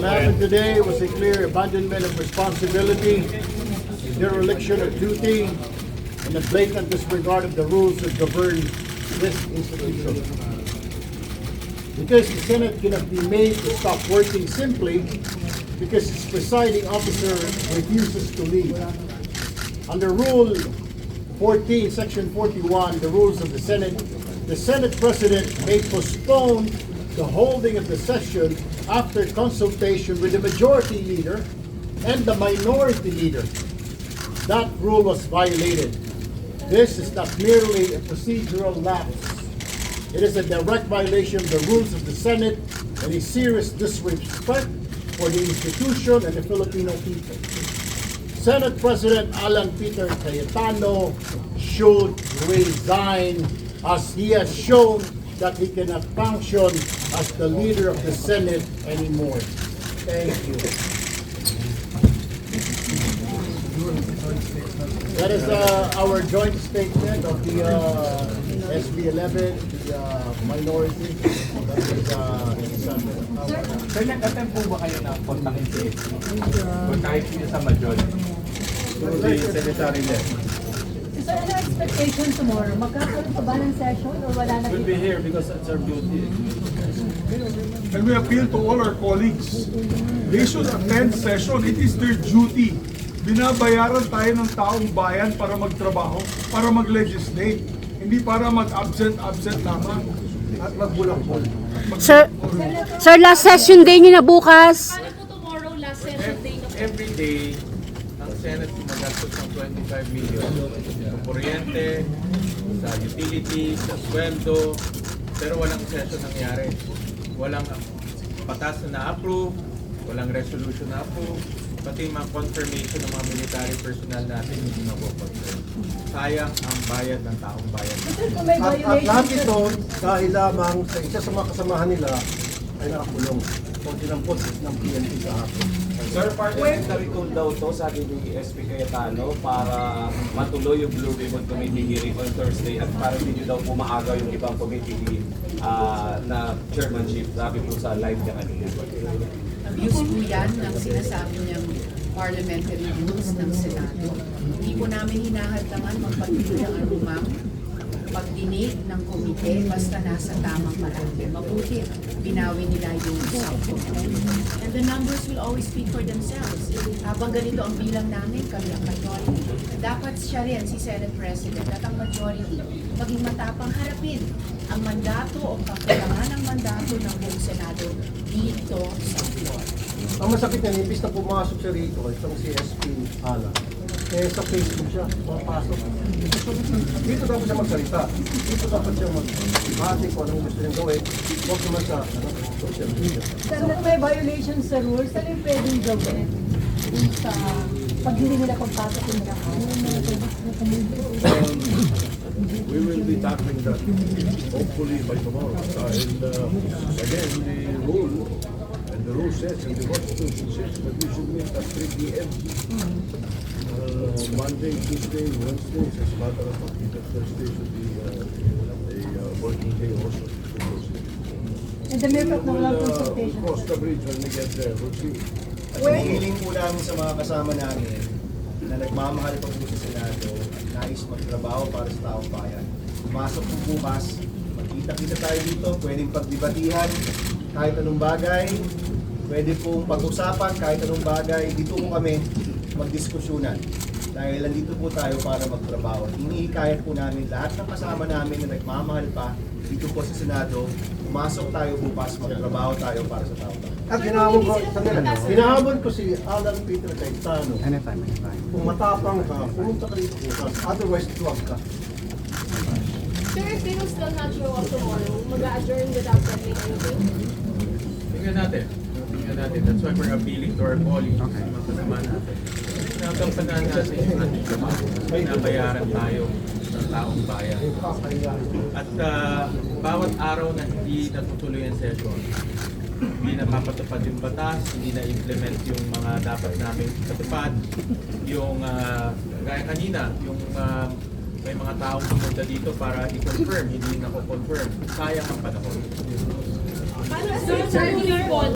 happened today was a clear abandonment of responsibility, a dereliction of duty, and a blatant disregard of the rules that govern this institution. Because the Senate cannot be made to stop working simply because its presiding officer refuses to leave. Under Rule 14, Section 41, the rules of the Senate President may postpone the holding of the session after consultation with the majority leader and the minority leader. That rule was violated. This is not merely a procedural lapse. It is a direct violation of the rules of the Senate and a serious disrespect for the institution and the Filipino people. Senate President Alan Peter Cayetano should resign, as he has shown that he cannot function as the leader of the Senate anymore. Thank you. That is our joint statement of the SB 11, the minority. That is Sir, nag-attempt po ba kayo na kontakin si SB? Kung kahit sino sa majority? So the secretary left. So ano expectation tomorrow? Magkakaroon pa ba ng session o wala na? We'll be here because it's our duty. And we appeal to all our colleagues. They should attend session. It is their duty. Binabayaran tayo ng taong bayan para magtrabaho, para mag-legislate. Hindi para mag-absent lamang at magbulakbol. Sir, last session day niyo na bukas. Paano po tomorrow, last session day na po? Every day, ang Senate gumagastos ng 25 million sa kuryente, sa utilities, sa sweldo, pero walang session nangyari. Walang batas na na-approve, walang resolution na-approve, pati mga confirmation ng mga military personnel natin hindi na-confirm. Sayang ang bayad ng taong bayan. Sir, kung may At lahat violation, ito, dahil lamang sa isa sa mga kasamahan nila ay nakakulong o dinampot ng PNP sa hapon. Sir, part of the recall daw to, sabi ni SP Cayetano, para matuloy yung Blue Ribbon Committee hearing on Thursday at para hindi daw pumaagaw yung ibang committee na chairmanship, sabi po sa live niya kanina. Abuse po yan ng sinasabi niyang parliamentary rules ng Senado. Hindi po namin hinahaltangan magpagpili ng anumang pagdinig ng komite basta nasa tamang marami. Mabuti, binawi nila yung sampo. And the numbers will always speak for themselves. Habang ganito ang bilang namin, kami ang majority. Dapat siya rin, si Senate President, at ang majority, maging matapang harapin ang mandato o kakulangan ng mandato ng buong Senado dito sa floor. Ang masakit niya, imbis na pumasok siya rito, itong si SP Ala, eh sa Facebook siya, pumapasok. Dito dapat siya magsalita. Dito dapat siya mag-hati kung anong gusto niyang gawin. Huwag naman sa social media. sir, kung may violation sa rules, ano yung pwedeng gawin sa pag hindi nila pagpasok yung mga We will be tackling that hopefully by tomorrow. And again, the rule says, and the Constitution says that we should meet at 3 p.m. Monday, Tuesday, Wednesday, as a matter of fact, the Thursday should be a working day also. And the mere fact na walang We'll consultation. cross the bridge when we get there. We'll see. At hinihiling po namin sa mga kasama namin na nagmamahal pa po sa Senado, nais magtrabaho para sa taong bayan. Pumasok po bukas, magkita-kita tayo dito, pwedeng pagdibatihan kahit anong bagay, pwede pong pag-usapan kahit anong bagay, dito po kami magdiskusyonan. Dahil nandito po tayo para magtrabaho. Hinihikayat po namin lahat ng kasama namin na nagmamahal pa dito po sa Senado, pumasok tayo bukas, magtrabaho tayo para sa taong bayan. At hinahabol ko si Alan Peter Cayetano. Kung matapang ka, pumunta ka dito bukas. Otherwise, tuwag ka. Sir, if they will still not show up tomorrow, mag-a-adjourn without saying anything? Tingnan natin. That's why we're appealing to our colleagues, sa mga kasama natin. Nagampanan natin yung ating trabaho. Binabayaran tayo ng taong bayan. At bawat araw na hindi natutuloy ang session, hindi napapatupad yung batas, hindi na-implement yung mga dapat namin katupad, yung gaya kanina, yung may mga taong pumunta dito para i-confirm, hindi na-confirm. Sayang ang panahon. Paano, sir,